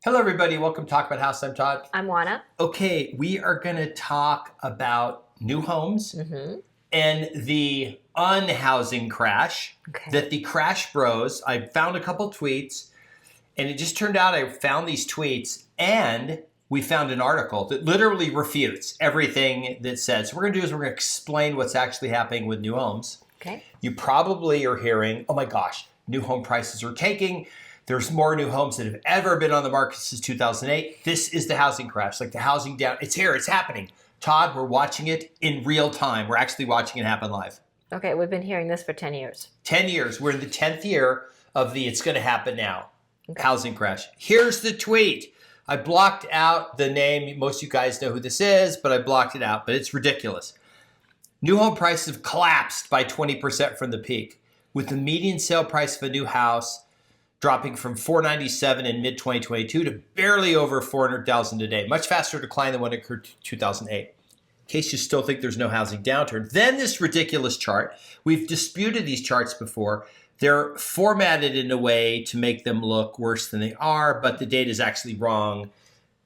Hello, everybody. Welcome to Talk About House. I'm Todd. I'm Juana. Okay, we are going to talk about new homes and the unhousing crash that the Crash Bros. I found a couple tweets, and it just turned out I found these tweets, and we found an article that literally refutes everything that said. So what we're going to do is we're going to explain what's actually happening with new homes. Okay. You probably are hearing, oh my gosh, new home prices are tanking. There's more new homes that have ever been on the market since 2008. This is the housing crash, like the housing down. It's here. It's happening. Todd, we're watching it in real time. We're actually watching it happen live. Okay, we've been hearing this for 10 years. 10 years. We're in the 10th year of the it's going to happen now housing crash. Here's the tweet. I blocked out the name. Most of you guys know who this is, but I blocked it out. But it's ridiculous. New home prices have collapsed by 20% from the peak, with the median sale price of a new house dropping from $497 in mid-2022 to barely over $400,000 today. Much faster decline than when it occurred in 2008. In case you still think there's no housing downturn. Then this ridiculous chart. We've disputed these charts before. They're formatted in a way to make them look worse than they are, but the data is actually wrong.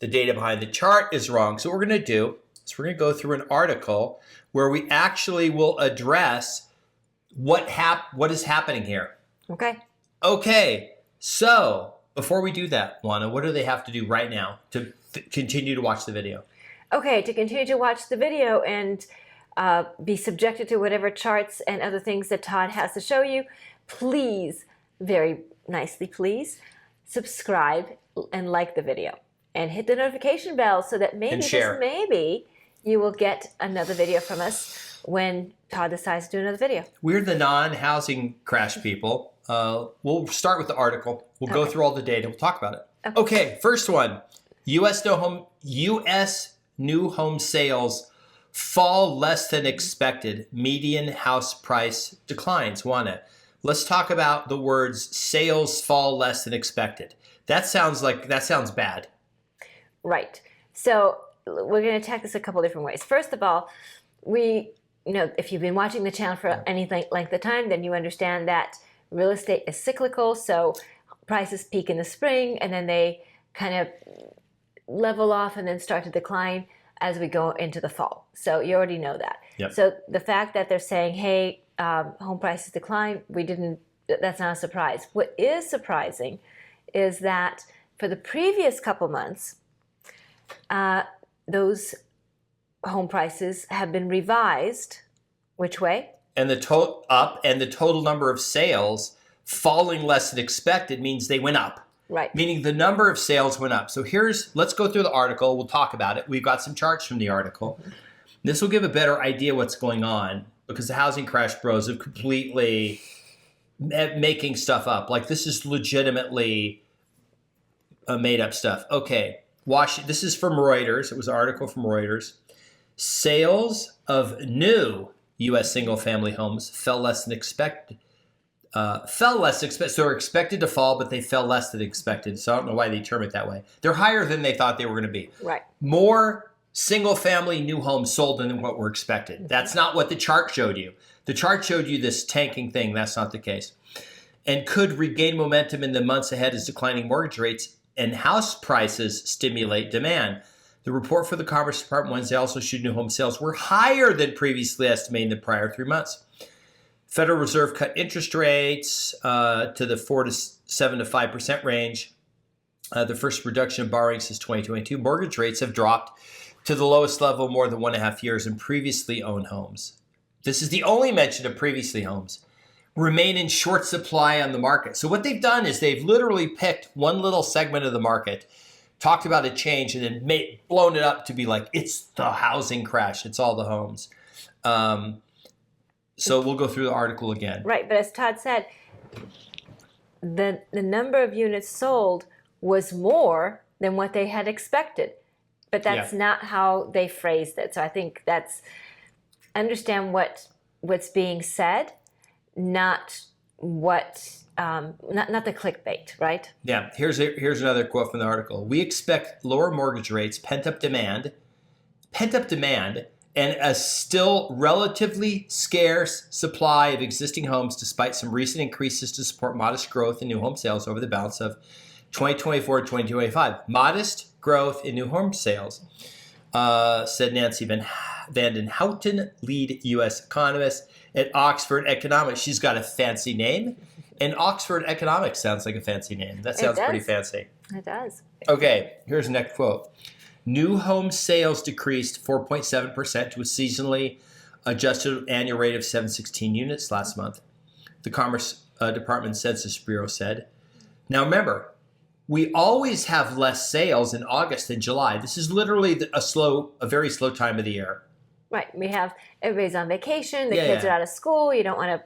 The data behind the chart is wrong. So what we're going to do is we're going to go through an article where we actually will address what is happening here. Okay. So, before we do that, Juana, what do they have to do right now to continue to watch the video? Okay, to continue to watch the video and be subjected to whatever charts and other things that Todd has to show you, please, very nicely please, subscribe and like the video. And hit the notification bell so that maybe, just maybe, you will get another video from us when Todd decides to do another video. We're the non-housing crash people. We'll start with the article. We'll go through all the data. We'll talk about it. Okay, first one. U.S. new home sales fall less than expected. Median house price declines. Juana, let's talk about the words sales fall less than expected. That sounds bad. Right. So we're going to attack this a couple different ways. First of all, if you've been watching the channel for any length of time, then you understand that real estate is cyclical, so prices peak in the spring and then they kind of level off and then start to decline as we go into the fall. So you already know that. Yep. So the fact that they're saying, hey, home prices decline, that's not a surprise. What is surprising is that for the previous couple months, those home prices have been revised. Which way? And the total number of sales falling less than expected means they went up. Right. Meaning the number of sales went up. So let's go through the article. We'll talk about it. We've got some charts from the article. This will give a better idea what's going on because the housing crash bros have completely making stuff up. Like this is legitimately made up stuff. Okay. This is from Reuters. It was an article from Reuters. Sales of new U.S. single-family homes fell less than expected. So they're expected to fall, but they fell less than expected. So I don't know why they term it that way. They're higher than they thought they were going to be. Right. More single-family new homes sold than what were expected. That's not what the chart showed you. The chart showed you this tanking thing. That's not the case. And could regain momentum in the months ahead as declining mortgage rates and house prices stimulate demand. The report for the Commerce Department Wednesday also showed new home sales were higher than previously estimated in the prior 3 months. Federal Reserve cut interest rates to the 4 to 7 to 5% range. The first reduction of borrowing since 2022. Mortgage rates have dropped to the lowest level more than 1.5 years in previously owned homes. This is the only mention of previously homes. Remain in short supply on the market. So what they've done is they've literally picked one little segment of the market, talked about a change, and then blown it up to be like, it's the housing crash. It's all the homes. So we'll go through the article again. Right, but as Todd said, the number of units sold was more than what they had expected. But that's not how they phrased it. So I think understand what's being said, not what not the clickbait, right? Yeah. Here's another quote from the article. We expect lower mortgage rates, pent-up demand, and a still relatively scarce supply of existing homes despite some recent increases to support modest growth in new home sales over the balance of 2024, 2025. Modest growth in new home sales, said Nancy Van Den Houten, lead U.S. economist at Oxford Economics. She's got a fancy name, and Oxford Economics sounds like a fancy name. That sounds pretty fancy. It does. Okay, here's the next quote. New home sales decreased 4.7% to a seasonally adjusted annual rate of 716 units last month, the Commerce Department Census Bureau said. Now remember, we always have less sales in August than July. This is literally a very slow time of the year. Right. Everybody's on vacation. The kids are out of school. You don't want to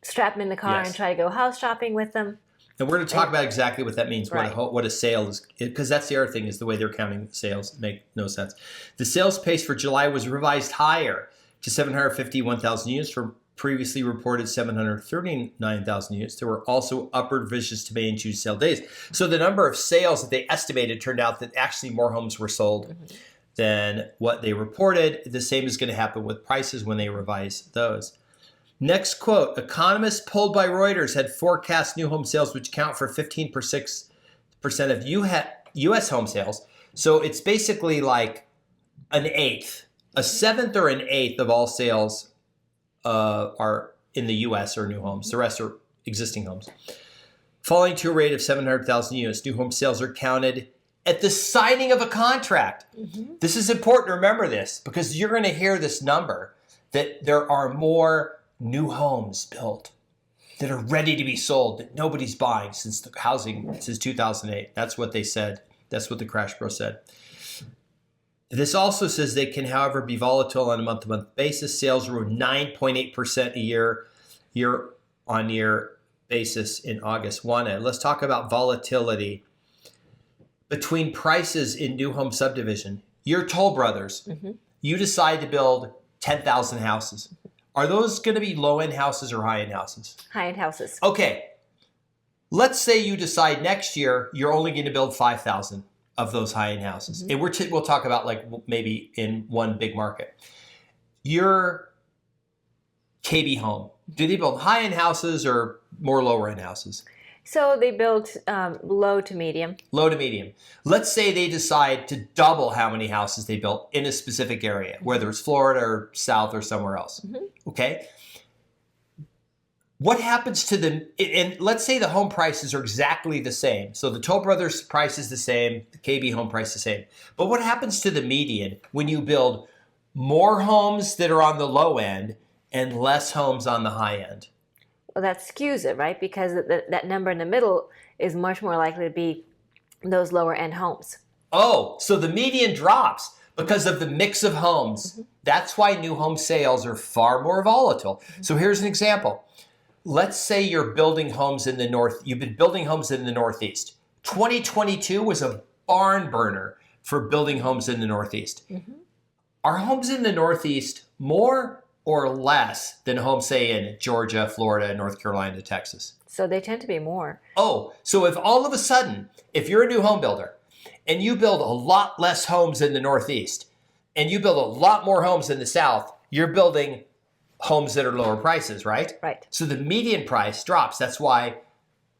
strap them in the car and try to go house shopping with them. And we're going to talk about exactly what that means, what a sale is, because that's the other thing is the way they're counting sales make no sense. The sales pace for July was revised higher to 751,000 units from previously reported 739,000 units. There were also upward revisions to May and June sale days. So the number of sales that they estimated turned out that actually more homes were sold than what they reported. The same is going to happen with prices when they revise those. Next quote, economists polled by Reuters had forecast new home sales, which count for 15% of U.S. home sales. So it's basically like an eighth, a seventh or an eighth of all sales are in the U.S. or new homes. The rest are existing homes. Falling to a rate of 700,000 units, new home sales are counted at the signing of a contract. This is important to remember this because you're going to hear this number that there are more new homes built that are ready to be sold that nobody's buying since 2008. That's what they said. That's what the Crash Bro said. This also says they can, however, be volatile on a month-to-month basis. Sales grew 9.8% a year-on-year basis in August. Let's talk about volatility between prices in new home subdivision. You're Toll Brothers. You decide to build 10,000 houses. Are those going to be low-end houses or high-end houses? High-end houses. Okay. Let's say you decide next year you're only going to build 5,000 of those high-end houses. And we'll talk about like maybe in one big market. Your KB Home, do they build high-end houses or more lower-end houses? So they build low to medium. Low to medium. Let's say they decide to double how many houses they built in a specific area, whether it's Florida or South or somewhere else. Okay? What happens to them? And let's say the home prices are exactly the same. So the Toll Brothers price is the same, the KB Home price is the same. But what happens to the median when you build more homes that are on the low end and less homes on the high end? Well, that skews it, right? Because that number in the middle is much more likely to be those lower end homes. Oh, so the median drops because of the mix of homes. That's why new home sales are far more volatile. So here's an example. Let's say you're building homes in the north. You've been building homes in the Northeast. 2022 was a barn burner for building homes in the Northeast. Are homes in the Northeast more or less than homes, say, in Georgia, Florida, North Carolina, Texas? So they tend to be more. Oh, so if all of a sudden, if you're a new home builder and you build a lot less homes in the Northeast and you build a lot more homes in the South, you're building homes that are lower prices, right? Right. So the median price drops. That's why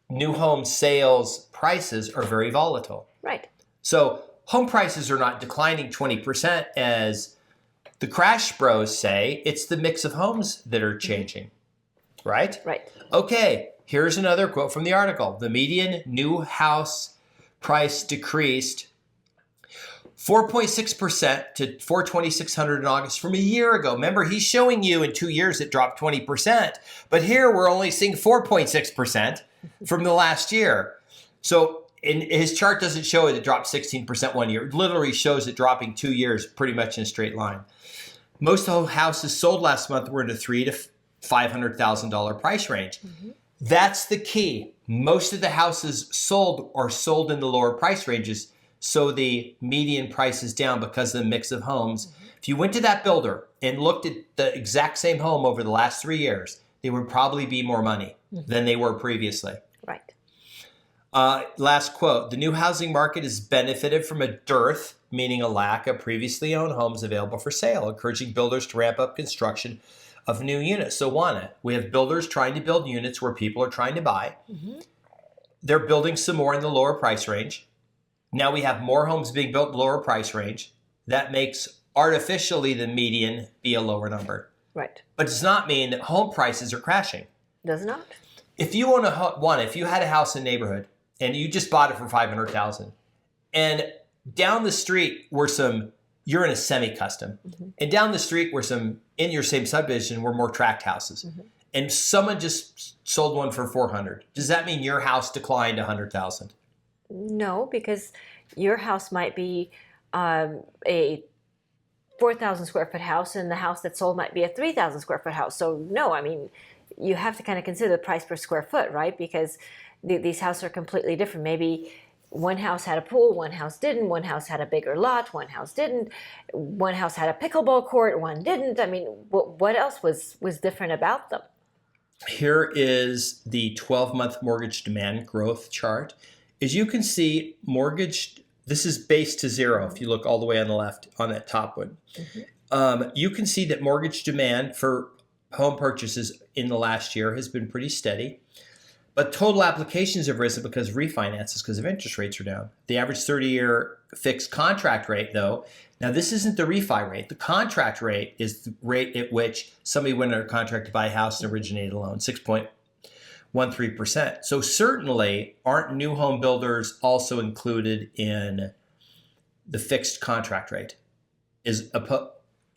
new home sales prices are very volatile. Right. So home prices are not declining 20% as the Crash Bros say. It's the mix of homes that are changing, right? Right. Okay, here's another quote from the article. The median new house price decreased 4.6% to $4,260 in August from a year ago. Remember, he's showing you in 2 years it dropped 20%, but here we're only seeing 4.6% from the last year. So his chart doesn't show it dropped 16% 1 year. It literally shows it dropping 2 years pretty much in a straight line. Most of the houses sold last month were in the $300,000 to $500,000 price range. That's the key. Most of the houses sold are sold in the lower price ranges, so the median price is down because of the mix of homes. If you went to that builder and looked at the exact same home over the last 3 years, they would probably be more money than they were previously. Right. Last quote. The new housing market has benefited from a dearth, meaning a lack of previously owned homes available for sale, encouraging builders to ramp up construction of new units. So we have builders trying to build units where people are trying to buy. they're building some more in the lower price range. Now we have more homes being built in the lower price range. That makes artificially the median be a lower number. Right. But it does not mean that home prices are crashing. Does not. If you own if you had a house in a neighborhood and you just bought it for $500,000, and down the street were you're in a semi-custom, and down the street were in your same subdivision were more tract houses, and someone just sold one for $400,000. Does that mean your house declined $100,000? No, because your house might be a 4,000 square foot house, and the house that sold might be a 3,000 square foot house. So no, I mean, you have to kind of consider the price per square foot, right? Because these houses are completely different. Maybe one house had a pool, one house didn't, one house had a bigger lot, one house didn't, one house had a pickleball court, one didn't. I mean, what else was different about them? Here is the 12-month mortgage demand growth chart. As you can see, this is base to zero. If you look all the way on the left on that top one, you can see that mortgage demand for home purchases in the last year has been pretty steady. But total applications have risen because of refinances, because of interest rates are down. The average 30-year fixed contract rate, though, now this isn't the refi rate. The contract rate is the rate at which somebody went under contract to buy a house and originated a loan, 6.13%. So certainly, aren't new home builders also included in the fixed contract rate,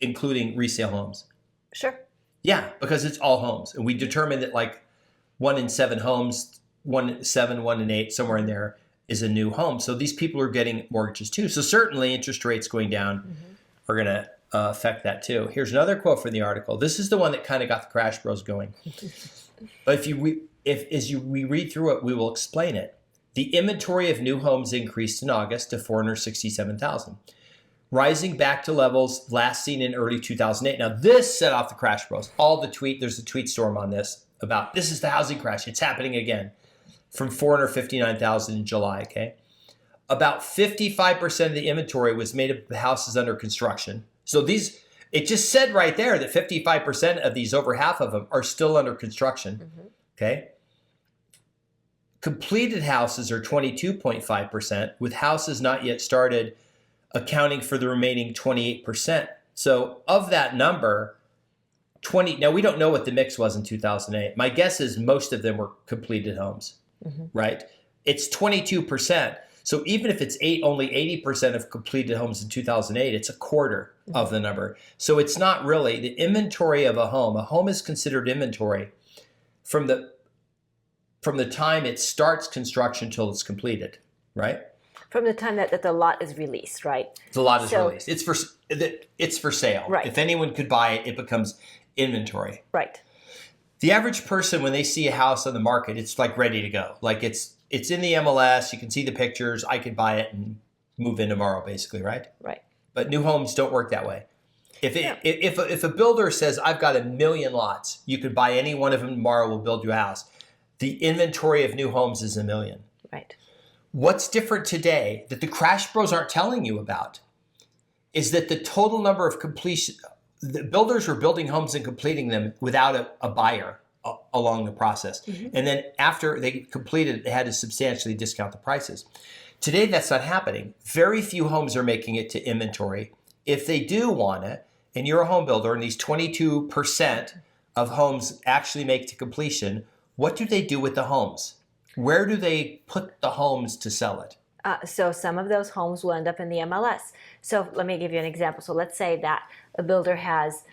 including resale homes? Sure. Yeah, because it's all homes. And we determined that like 1 in 7 homes, 1 in 7, 1 in 8, somewhere in there is a new home. So these people are getting mortgages too. So certainly interest rates going down are going to affect that too. Here's another quote from the article. This is the one that kind of got the Crash Bros going. But we read through it, we will explain it. The inventory of new homes increased in August to 467,000, rising back to levels last seen in early 2008. Now this set off the Crash Bros. There's a tweet storm on this about this is the housing crash. It's happening again, from 459,000 in July. Okay, about 55% of the inventory was made up of houses under construction. So it just said right there that 55% of these, over half of them, are still under construction. Okay. Completed houses are 22.5%, with houses not yet started accounting for the remaining 28%. So of that number, now we don't know what the mix was in 2008. My guess is most of them were completed homes, right? It's 22%. So even if it's only 80% of completed homes in 2008, it's a quarter of the number. So it's not really the inventory of a home. A home is considered inventory from the time it starts construction till it's completed, right? From the time that the lot is released, right? The lot is released. It's for sale. Right. If anyone could buy it, it becomes inventory. Right. The average person, when they see a house on the market, it's like ready to go. Like it's in the MLS. You can see the pictures. I could buy it and move in tomorrow, basically, right? Right. But new homes don't work that way. If a builder says, I've got 1 million lots, you could buy any one of them tomorrow, we'll build you a house. The inventory of new homes is 1 million. Right. What's different today that the Crash Bros aren't telling you about is that the total number of completion, the builders were building homes and completing them without a buyer along the process. And then after they completed, they had to substantially discount the prices. Today, that's not happening. Very few homes are making it to inventory. If they do want it, and you're a home builder, and these 22% of homes actually make to completion, what do they do with the homes? Where do they put the homes to sell it? So some of those homes will end up in the MLS. So let me give you an example. So let's say that a builder has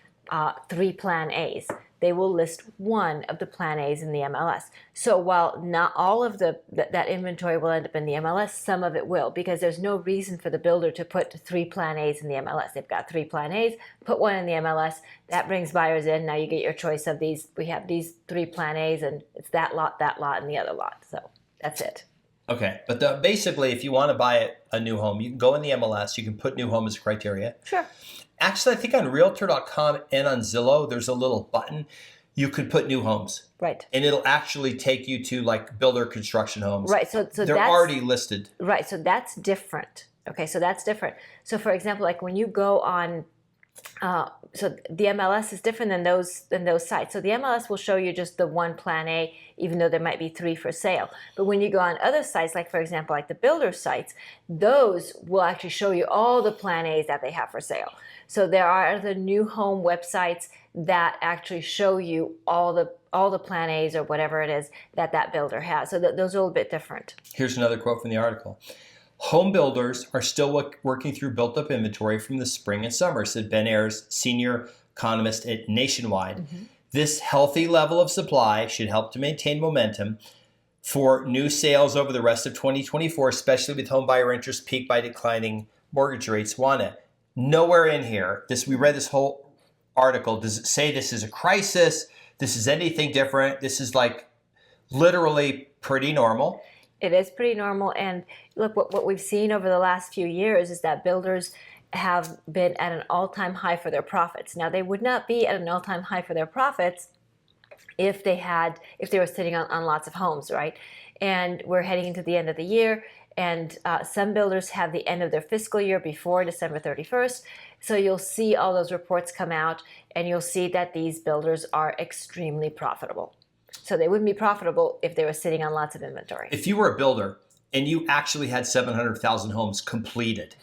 3 Plan A's. They will list one of the Plan A's in the MLS. So while not all of that inventory will end up in the MLS, some of it will, because there's no reason for the builder to put 3 Plan A's in the MLS. They've got 3 Plan A's, put one in the MLS. That brings buyers in. Now you get your choice of these. We have these 3 Plan A's, and it's that lot, and the other lot. So that's it. Okay, but basically, if you want to buy a new home, you can go in the MLS. You can put new home as a criteria. Sure. Actually, I think on Realtor.com and on Zillow, there's a little button you could put new homes. Right. And it'll actually take you to like builder construction homes. Right. So they're already listed. Right. So that's different. Okay. So that's different. So for example, like when you go on So the MLS is different than those sites. So the MLS will show you just the one plan A, even though there might be 3 for sale. But when you go on other sites, like for example, like the builder sites, those will actually show you all the plan A's that they have for sale. So there are the new home websites that actually show you all the plan A's or whatever it is that builder has. So those are a little bit different. Here's another quote from the article. Home builders are still working through built-up inventory from the spring and summer, said Ben Ayers, senior economist at Nationwide. Mm-hmm. This healthy level of supply should help to maintain momentum for new sales over the rest of 2024, especially with home buyer interest peaked by declining mortgage rates. Juana, nowhere in here, we read this whole article, does it say this is a crisis? This is anything different? This is like literally pretty normal. It is pretty normal. And look, what we've seen over the last few years is that builders have been at an all-time high for their profits. Now, they would not be at an all-time high for their profits if they were sitting on lots of homes, right? And we're heading into the end of the year, and some builders have the end of their fiscal year before December 31st. So you'll see all those reports come out, and you'll see that these builders are extremely profitable. So they wouldn't be profitable if they were sitting on lots of inventory. If you were a builder and you actually had 700,000 homes completed,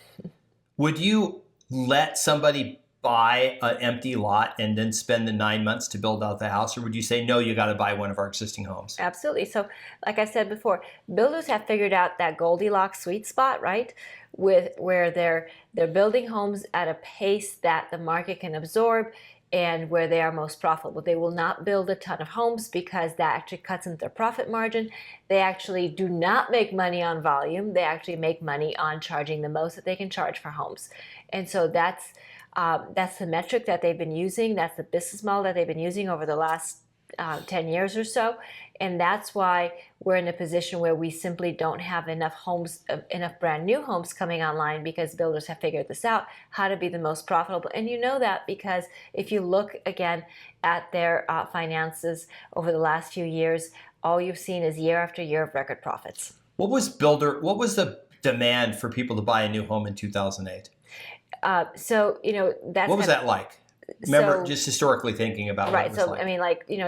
would you let somebody buy an empty lot and then spend the 9 months to build out the house? Or would you say, no, you got to buy one of our existing homes? Absolutely. So like I said before, builders have figured out that Goldilocks sweet spot, right? Where they're building homes at a pace that the market can absorb and where they are most profitable. They will not build a ton of homes because that actually cuts into their profit margin. They actually do not make money on volume. They actually make money on charging the most that they can charge for homes. And so that's the metric that they've been using. That's the business model that they've been using over the last 10 years or so. And that's why we're in a position where we simply don't have enough brand new homes coming online, because builders have figured this out, how to be the most profitable. And you know that because if you look again at their finances over the last few years, all you've seen is year after year of record profits. What was the demand for people to buy a new home in 2008? So, that's what was that like? Remember, just historically thinking about right. What it was like. I mean,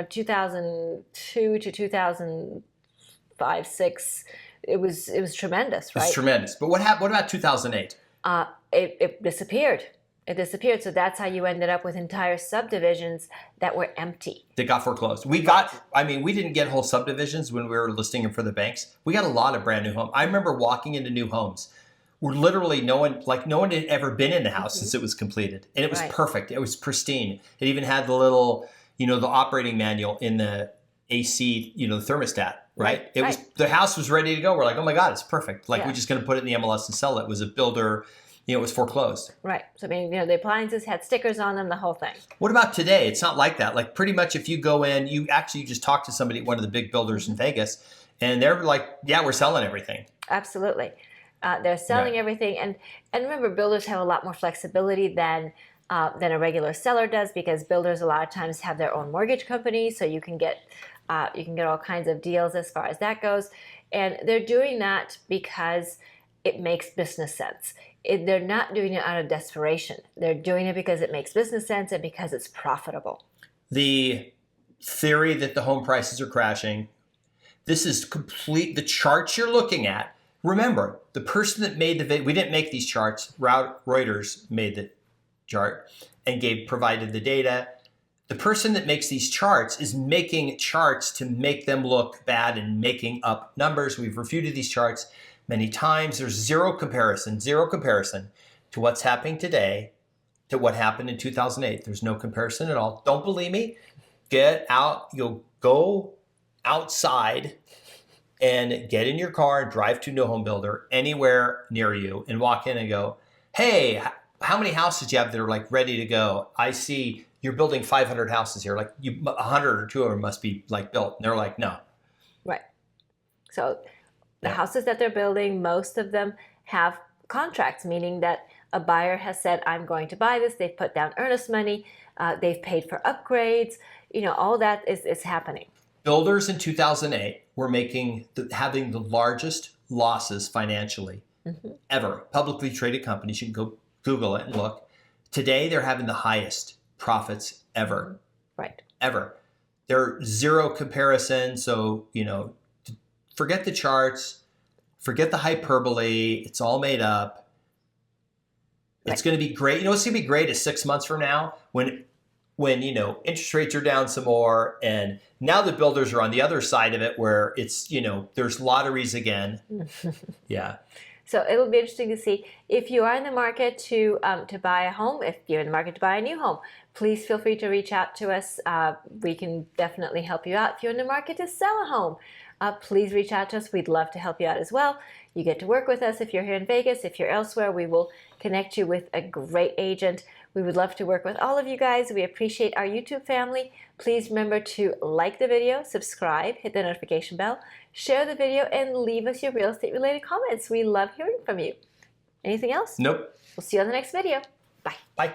2002 to 2005, 6, it was tremendous, right? It's tremendous. But what happened? What about 2008? It disappeared. It disappeared. So that's how you ended up with entire subdivisions that were empty. They got foreclosed. We didn't get whole subdivisions when we were listing them for the banks. We got a lot of brand new homes. I remember walking into new homes. Where literally no one had ever been in the house since it was completed. And it was perfect. It was pristine. It even had the little, the operating manual in the AC, the thermostat, right? The house was ready to go. We're like, oh my God, it's perfect. We're just going to put it in the MLS and sell it. It was a builder, it was foreclosed. Right. So, the appliances had stickers on them, the whole thing. What about today? It's not like that. Like pretty much if you go in, you just talk to somebody at one of the big builders in Vegas, and they're like, yeah, we're selling everything. Absolutely. They're selling everything, and remember, builders have a lot more flexibility than a regular seller does, because builders a lot of times have their own mortgage company, so you can get all kinds of deals as far as that goes, and they're doing that because it makes business sense. They're not doing it out of desperation. They're doing it because it makes business sense and because it's profitable. The theory that the home prices are crashing, this is complete. The charts you're looking at. Remember, the person that made we didn't make these charts. Reuters made the chart and provided the data. The person that makes these charts is making charts to make them look bad and making up numbers. We've refuted these charts many times. There's zero comparison to what's happening today to what happened in 2008. There's no comparison at all. Don't believe me? Get out. You'll go outside and get in your car and drive to a new home builder anywhere near you and walk in and go, hey, how many houses do you have that are ready to go? I see you're building 500 houses here. 100 or 200 must be built. And they're like, no. Right. So the houses that they're building, most of them have contracts, meaning that a buyer has said, I'm going to buy this. They've put down earnest money. They've paid for upgrades. All that is happening. Builders in 2008 were having the largest losses financially ever. Publicly traded companies, you can go Google it and look. Today, they're having the highest profits ever. Right. Ever. They're zero comparison. So, forget the charts, forget the hyperbole. It's all made up. It's going to be great. What's going to be great is 6 months from now when interest rates are down some more, and now the builders are on the other side of it where it's, there's lotteries again. Yeah. So it'll be interesting to see if you are in the market to buy a home, if you're in the market to buy a new home, please feel free to reach out to us. We can definitely help you out. If you're in the market to sell a home, please reach out to us. We'd love to help you out as well. You get to work with us if you're here in Vegas. If you're elsewhere, we will connect you with a great agent. We would love to work with all of you guys. We appreciate our YouTube family. Please remember to like the video, subscribe, hit the notification bell, share the video, and leave us your real estate related comments. We love hearing from you. Anything else? Nope. We'll see you on the next video. Bye. Bye.